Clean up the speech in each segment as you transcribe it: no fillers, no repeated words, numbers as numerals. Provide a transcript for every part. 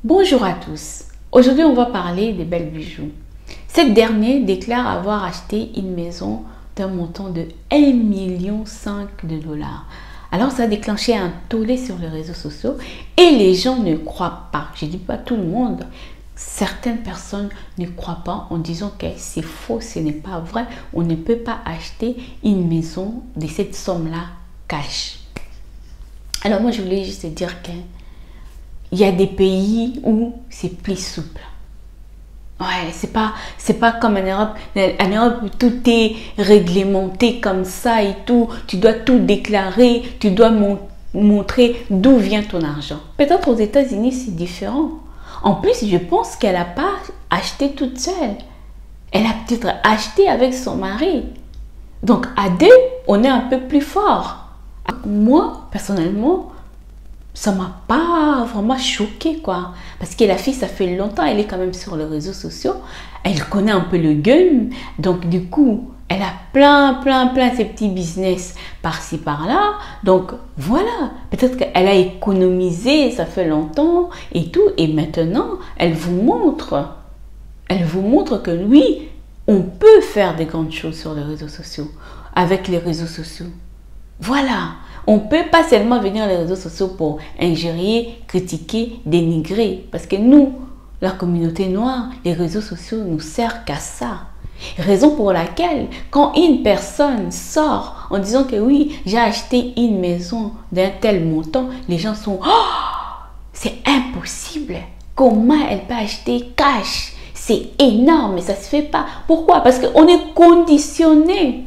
Bonjour à tous. Aujourd'hui, on va parler des belles bijoux. Cette dernière déclare avoir acheté une maison d'un montant de 1,5 million de dollars. Alors, ça a déclenché un tollé sur les réseaux sociaux et les gens ne croient pas. Je ne dis pas tout le monde. Certaines personnes ne croient pas en disant que c'est faux, ce n'est pas vrai. On ne peut pas acheter une maison de cette somme-là cash. Alors, moi, je voulais juste dire que il y a des pays où c'est plus souple. Ouais, c'est pas comme en Europe. En Europe, tout est réglementé comme ça et tout. Tu dois tout déclarer, tu dois montrer d'où vient ton argent. Peut-être aux États-Unis, c'est différent. En plus, je pense qu'elle n'a pas acheté toute seule. Elle a peut-être acheté avec son mari. Donc, à deux, on est un peu plus fort. Moi, personnellement, ça m'a pas vraiment choqué quoi, parce que la fille, ça fait longtemps, elle est quand même sur les réseaux sociaux, elle connaît un peu le game, donc du coup elle a plein ses petits business par-ci par-là, donc voilà, peut-être qu'elle a économisé, ça fait longtemps et tout, et maintenant elle vous montre que oui, on peut faire des grandes choses sur les réseaux sociaux, avec les réseaux sociaux. Voilà, on ne peut pas seulement venir sur les réseaux sociaux pour injurier, critiquer, dénigrer. Parce que nous, la communauté noire, les réseaux sociaux nous servent qu'à ça. Raison pour laquelle, quand une personne sort en disant que oui, j'ai acheté une maison d'un tel montant, les gens sont « Oh, c'est impossible! Comment elle peut acheter cash? C'est énorme, mais ça ne se fait pas. » Pourquoi? Parce qu'on est conditionné.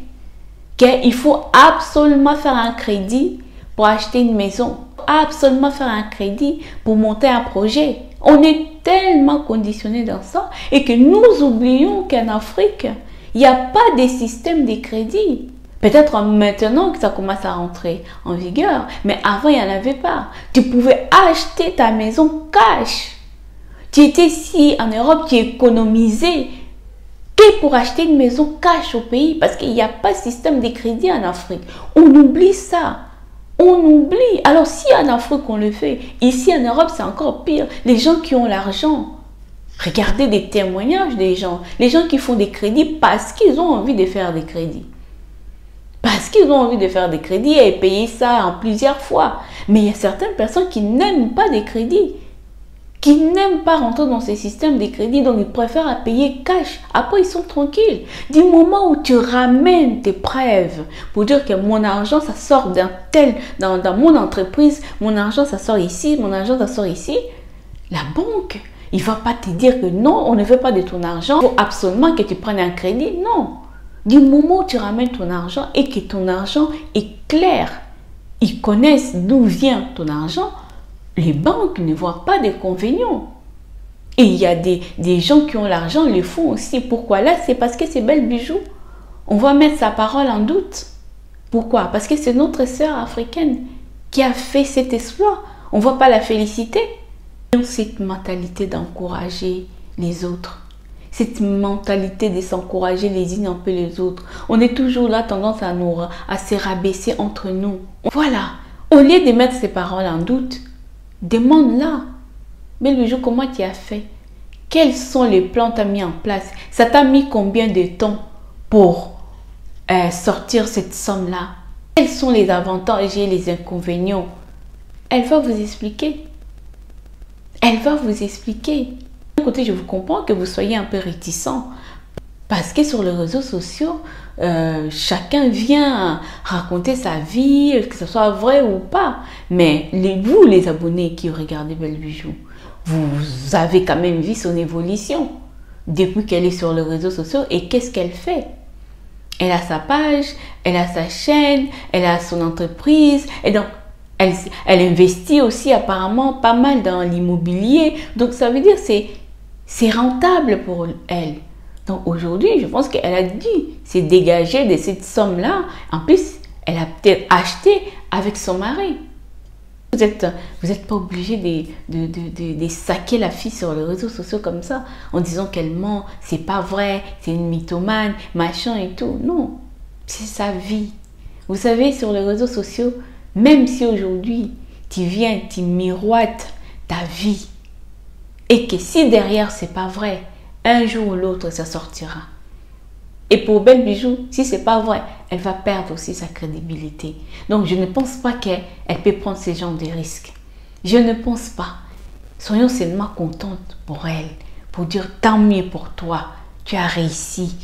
Il faut absolument faire un crédit pour acheter une maison, absolument faire un crédit pour monter un projet. On est tellement conditionné dans ça et que nous oublions qu'en Afrique, il n'y a pas de système de crédit. Peut-être maintenant que ça commence à rentrer en vigueur, mais avant, il n'y en avait pas. Tu pouvais acheter ta maison cash. Tu étais ici en Europe, tu économisais pour acheter une maison cash au pays parce qu'il n'y a pas de système de crédit en Afrique. On oublie ça. On oublie. Alors si en Afrique on le fait, ici en Europe c'est encore pire. Les gens qui ont l'argent, regardez des témoignages des gens. Les gens qui font des crédits parce qu'ils ont envie de faire des crédits. Parce qu'ils ont envie de faire des crédits et payer ça en plusieurs fois. Mais il y a certaines personnes qui n'aiment pas des crédits, qui n'aiment pas rentrer dans ces systèmes de crédit, donc ils préfèrent payer cash. Après, ils sont tranquilles. Du moment où tu ramènes tes preuves pour dire que mon argent, ça sort dans mon entreprise, mon argent, ça sort ici, mon argent, ça sort ici, la banque, il ne va pas te dire que non, on ne veut pas de ton argent, il faut absolument que tu prennes un crédit. Non. Du moment où tu ramènes ton argent et que ton argent est clair, ils connaissent d'où vient ton argent, les banques ne voient pas d'inconvénients. Et il y a des gens qui ont l'argent, le font aussi. Pourquoi? Là, c'est parce que c'est belles bijoux. On va mettre sa parole en doute. Pourquoi? Parce que c'est notre sœur africaine qui a fait cet exploit. On ne va pas la féliciter. Cette mentalité d'encourager les autres. Cette mentalité de s'encourager les unes un peu les autres. On est toujours là, tendance à se rabaisser entre nous. Voilà. Au lieu de mettre ses paroles en doute, demande-la. Belle bijou, comment tu as fait? Quels sont les plans que tu as mis en place? Ça t'a mis combien de temps pour sortir cette somme-là? Quels sont les avantages et les inconvénients? Elle va vous expliquer. Elle va vous expliquer. D'un côté, je vous comprends que vous soyez un peu réticent. Parce que sur les réseaux sociaux, chacun vient raconter sa vie, que ce soit vrai ou pas. Mais vous, les abonnés qui regardez Belle Bijou, vous avez quand même vu son évolution depuis qu'elle est sur les réseaux sociaux. Et qu'est-ce qu'elle fait? Elle a sa page, elle a sa chaîne, elle a son entreprise. Et donc, elle investit aussi apparemment pas mal dans l'immobilier. Donc, ça veut dire que c'est rentable pour elle. Donc aujourd'hui, je pense qu'elle a dû se dégager de cette somme-là. En plus, elle a peut-être acheté avec son mari. Vous êtes pas obligé de saquer la fille sur les réseaux sociaux comme ça, en disant qu'elle ment, c'est pas vrai, c'est une mythomane, machin et tout. Non, c'est sa vie. Vous savez, sur les réseaux sociaux, même si aujourd'hui, tu viens, tu miroites ta vie, Et que si derrière c'est pas vrai, un jour ou l'autre ça sortira. Et pour Belle Bijou, si c'est pas vrai, elle va perdre aussi sa crédibilité. Donc je ne pense pas qu'elle peut prendre ce genre de risques. Je ne pense pas. Soyons seulement contentes pour elle, pour dire tant mieux pour toi, tu as réussi.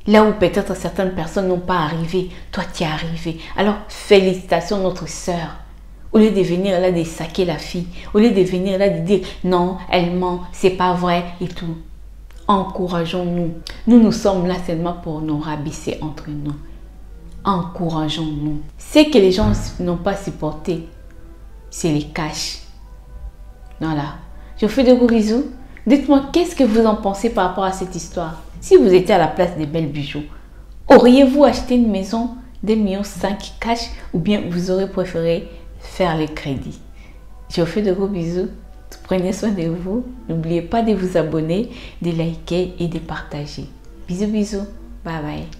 Là où peut-être certaines personnes n'ont pas arrivé, toi tu es arrivé. Alors félicitations notre sœur. Au lieu de venir là de saquer la fille, au lieu de venir là de dire non, elle ment, c'est pas vrai et tout. Encourageons-nous. Nous sommes là seulement pour nous rabaisser entre nous. Encourageons-nous. Ce que les gens n'ont pas supporté, c'est les cash. Voilà. Je vous fais de gros bisous. Dites-moi qu'est-ce que vous en pensez par rapport à cette histoire. Si vous étiez à la place des Belles Bijoux, auriez-vous acheté une maison de 1,5 million cash ou bien vous aurez préféré faire les crédits? Je vous fais de gros bisous. Prenez soin de vous. N'oubliez pas de vous abonner, de liker et de partager. Bisous, bisous. Bye bye.